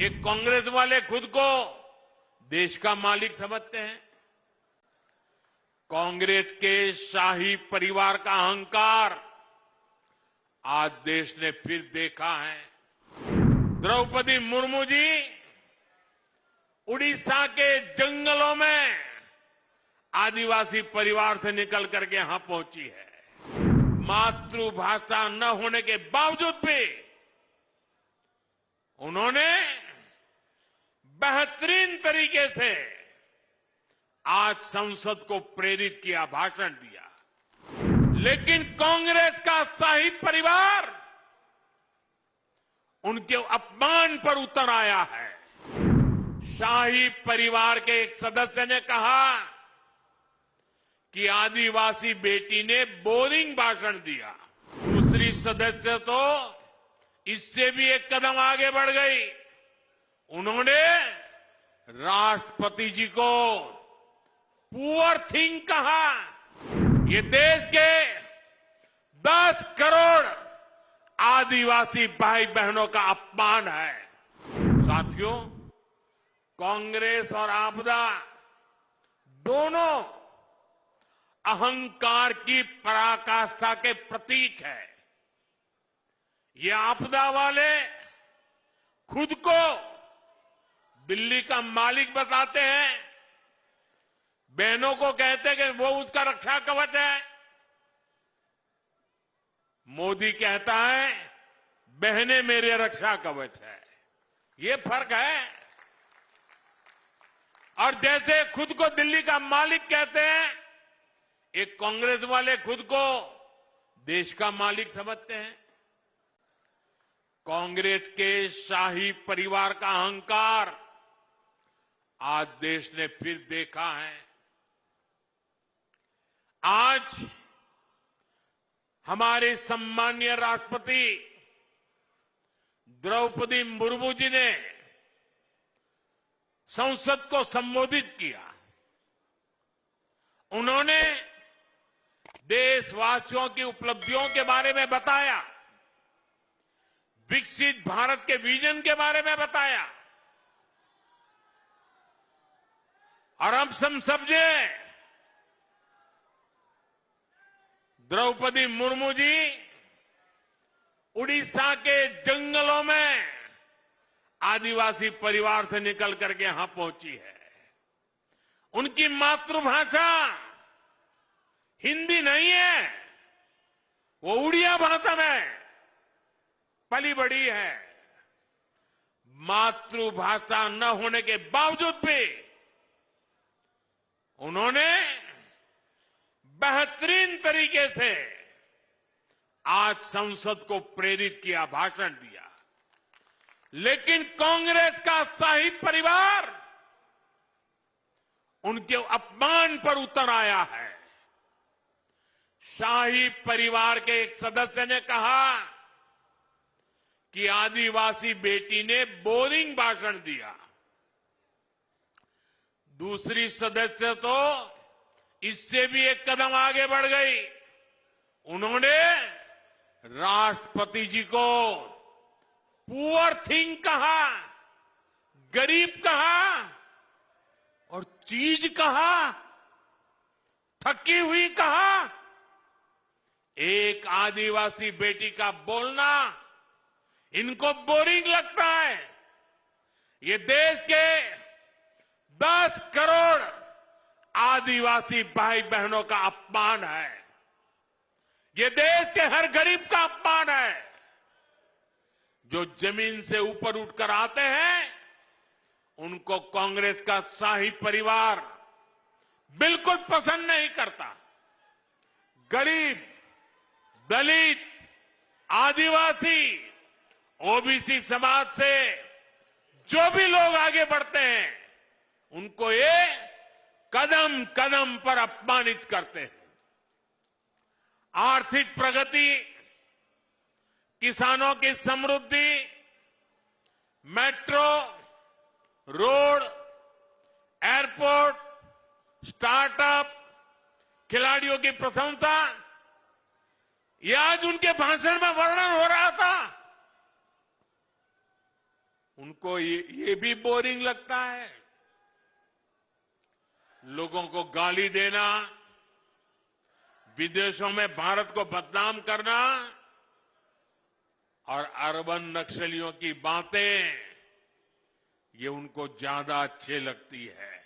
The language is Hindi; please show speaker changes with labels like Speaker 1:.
Speaker 1: ये कांग्रेस वाले खुद को देश का मालिक समझते हैं। कांग्रेस के शाही परिवार का अहंकार आज देश ने फिर देखा है। द्रौपदी मुर्मू जी उड़ीसा के जंगलों में आदिवासी परिवार से निकल करके यहां पहुंची है। मातृभाषा न होने के बावजूद भी उन्होंने बेहतरीन तरीके से आज संसद को प्रेरित किया, भाषण दिया। लेकिन कांग्रेस का शाही परिवार उनके अपमान पर उतर आया है। शाही परिवार के एक सदस्य ने कहा कि आदिवासी बेटी ने बोरिंग भाषण दिया। दूसरी सदस्य तो इससे भी एक कदम आगे बढ़ गई। उन्होंने राष्ट्रपति जी को पुअर थिंग कहा। ये देश के 10 करोड़ आदिवासी भाई बहनों का अपमान है। साथियों, कांग्रेस और आपदा दोनों अहंकार की पराकाष्ठा के प्रतीक है। ये आपदा वाले खुद को दिल्ली का मालिक बताते हैं, बहनों को कहते हैं कि वो उसका रक्षा कवच है। मोदी कहता है बहनें मेरे रक्षा कवच है। ये फर्क है। और जैसे खुद को दिल्ली का मालिक कहते हैं, एक कांग्रेस वाले खुद को देश का मालिक समझते हैं। कांग्रेस के शाही परिवार का अहंकार आज देश ने फिर देखा है। आज हमारे सम्मानीय राष्ट्रपति द्रौपदी मुर्मू जी ने संसद को संबोधित किया। उन्होंने देशवासियों की उपलब्धियों के बारे में बताया, विकसित भारत के विजन के बारे में बताया। और हम समझे द्रौपदी मुर्मू जी उड़ीसा के जंगलों में आदिवासी परिवार से निकल करके यहां पहुंची है। उनकी मातृभाषा हिंदी नहीं है, वो उड़िया भाषा में पली बड़ी है। मातृभाषा न होने के बावजूद भी उन्होंने बेहतरीन तरीके से आज संसद को प्रेरित किया, भाषण दिया। लेकिन कांग्रेस का शाही परिवार उनके अपमान पर उतर आया है। शाही परिवार के एक सदस्य ने कहा कि आदिवासी बेटी ने बोरिंग भाषण दिया। दूसरी सदस्य तो इससे भी एक कदम आगे बढ़ गई। उन्होंने राष्ट्रपति जी को पुअर थिंग कहा, गरीब कहा और चीज कहा, थकी हुई कहा। एक आदिवासी बेटी का बोलना इनको बोरिंग लगता है। ये देश के 10 करोड़ आदिवासी भाई बहनों का अपमान है। ये देश के हर गरीब का अपमान है। जो जमीन से ऊपर उठकर आते हैं, उनको कांग्रेस का शाही परिवार बिल्कुल पसंद नहीं करता। गरीब, दलित, आदिवासी, ओबीसी समाज से जो भी लोग आगे बढ़ते हैं, उनको ये कदम कदम पर अपमानित करते हैं। आर्थिक प्रगति, किसानों की समृद्धि, मेट्रो, रोड, एयरपोर्ट, स्टार्टअप, खिलाड़ियों की प्रशंसा, ये आज उनके भाषण में वर्णन हो रहा था। उनको ये भी बोरिंग लगता है। लोगों को गाली देना, विदेशों में भारत को बदनाम करना और अर्बन नक्सलियों की बातें, ये उनको ज्यादा अच्छे लगती है।